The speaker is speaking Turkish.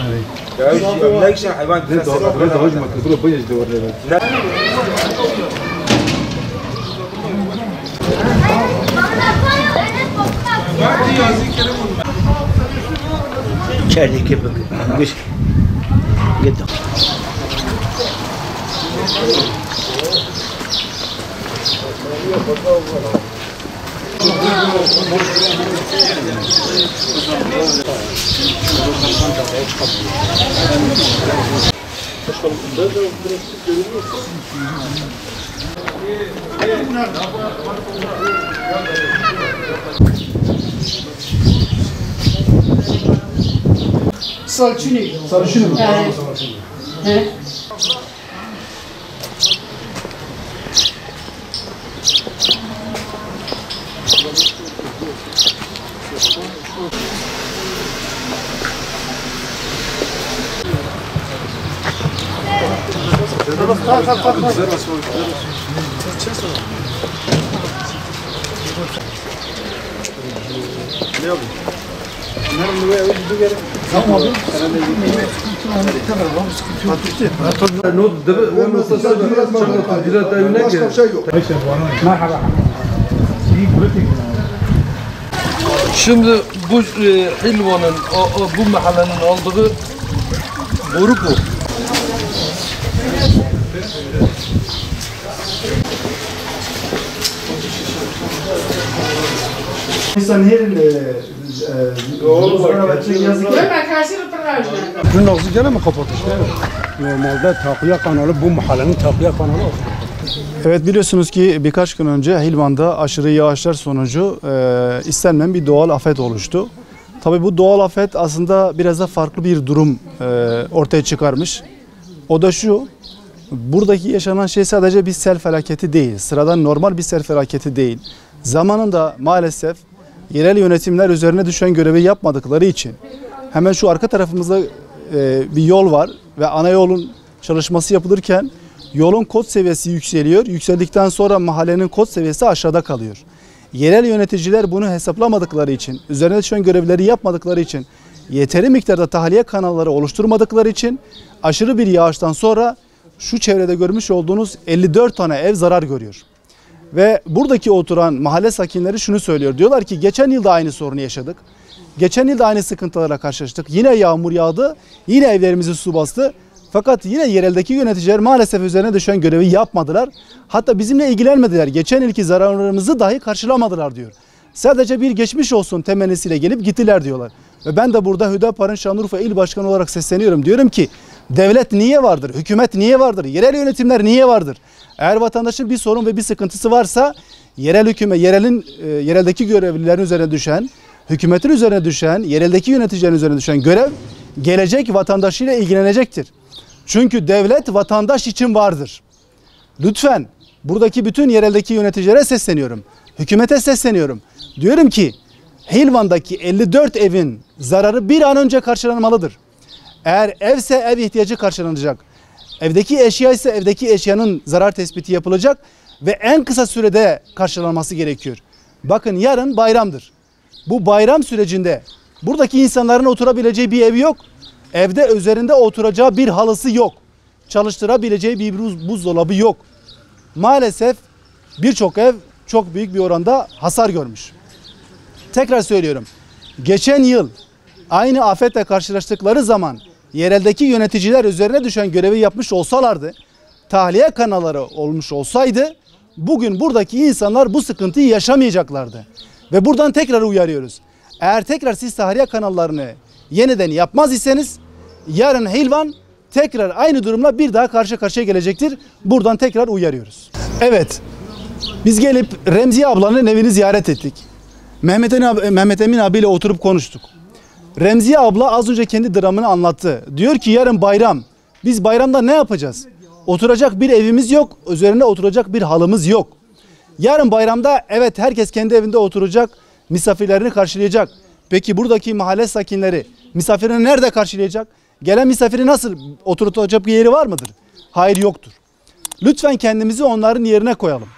لا يشرح حيوان كاري كيفك مش قدام Sarıçını. Sarışın mı? Evet. Başka bir şey yok. Şimdi bu Hilvan'ın, bu mahallenin aldığı boru bu. İnsan her Görme karşılık pırlajlar. Bunun ağzı gene mi kapatmışlar? Normalde takviye kanalı bu mahallenin takviye kanalı. Evet, biliyorsunuz ki birkaç gün önce Hilvan'da aşırı yağışlar sonucu istenmeyen bir doğal afet oluştu. Tabii bu doğal afet aslında biraz da farklı bir durum ortaya çıkarmış. O da şu, buradaki yaşanan şey sadece bir sel felaketi değil, sıradan normal bir sel felaketi değil. Zamanında maalesef yerel yönetimler üzerine düşen görevi yapmadıkları için hemen şu arka tarafımızda bir yol var ve ana yolun çalışması yapılırken yolun kod seviyesi yükseliyor. Yükseldikten sonra mahallenin kod seviyesi aşağıda kalıyor. Yerel yöneticiler bunu hesaplamadıkları için, üzerine düşen görevleri yapmadıkları için, yeteri miktarda tahliye kanalları oluşturmadıkları için aşırı bir yağıştan sonra şu çevrede görmüş olduğunuz 54 tane ev zarar görüyor. Ve buradaki oturan mahalle sakinleri şunu söylüyor. Diyorlar ki geçen yıl da aynı sorunu yaşadık. Geçen yıl da aynı sıkıntılarla karşılaştık. Yine yağmur yağdı, yine evlerimizi su bastı. Fakat yine yereldeki yöneticiler maalesef üzerine düşen görevi yapmadılar. Hatta bizimle ilgilenmediler. Geçen yılki zararlarımızı dahi karşılamadılar diyor. Sadece bir geçmiş olsun temennisiyle gelip gittiler diyorlar. Ve ben de burada Hüdapar'ın Şanlıurfa İl Başkanı olarak sesleniyorum. Diyorum ki devlet niye vardır? Hükümet niye vardır? Yerel yönetimler niye vardır? Eğer vatandaşın bir sorun ve bir sıkıntısı varsa yerel hükümet, yereldeki görevlilerin üzerine düşen, hükümetin üzerine düşen, yereldeki yöneticilerin üzerine düşen görev gelecek vatandaşıyla ilgilenecektir. Çünkü devlet vatandaş için vardır. Lütfen buradaki bütün yereldeki yöneticilere sesleniyorum. Hükümete sesleniyorum. Diyorum ki Hilvan'daki 54 evin zararı bir an önce karşılanmalıdır. Eğer evse ev ihtiyacı karşılanacak. Evdeki eşya ise evdeki eşyanın zarar tespiti yapılacak ve en kısa sürede karşılanması gerekiyor. Bakın yarın bayramdır. Bu bayram sürecinde buradaki insanların oturabileceği bir ev yok. Evde üzerinde oturacağı bir halısı yok. Çalıştırabileceği bir buzdolabı yok. Maalesef birçok ev çok büyük bir oranda hasar görmüş. Tekrar söylüyorum. Geçen yıl aynı afetle karşılaştıkları zaman yereldeki yöneticiler üzerine düşen görevi yapmış olsalardı, tahliye kanalları olmuş olsaydı bugün buradaki insanlar bu sıkıntıyı yaşamayacaklardı. Ve buradan tekrar uyarıyoruz. Eğer tekrar siz tahliye kanallarını yeniden yapmaz iseniz yarın Hilvan tekrar aynı durumla bir daha karşı karşıya gelecektir. Buradan tekrar uyarıyoruz. Evet, biz gelip Remziye ablanın evini ziyaret ettik. Mehmet Emin abiyle oturup konuştuk. Remziye abla az önce kendi dramını anlattı. Diyor ki yarın bayram. Biz bayramda ne yapacağız? Oturacak bir evimiz yok. Üzerine oturacak bir halımız yok. Yarın bayramda evet herkes kendi evinde oturacak. Misafirlerini karşılayacak. Peki buradaki mahalle sakinleri misafirini nerede karşılayacak? Gelen misafiri nasıl oturtacak bir yeri var mıdır? Hayır, yoktur. Lütfen kendimizi onların yerine koyalım.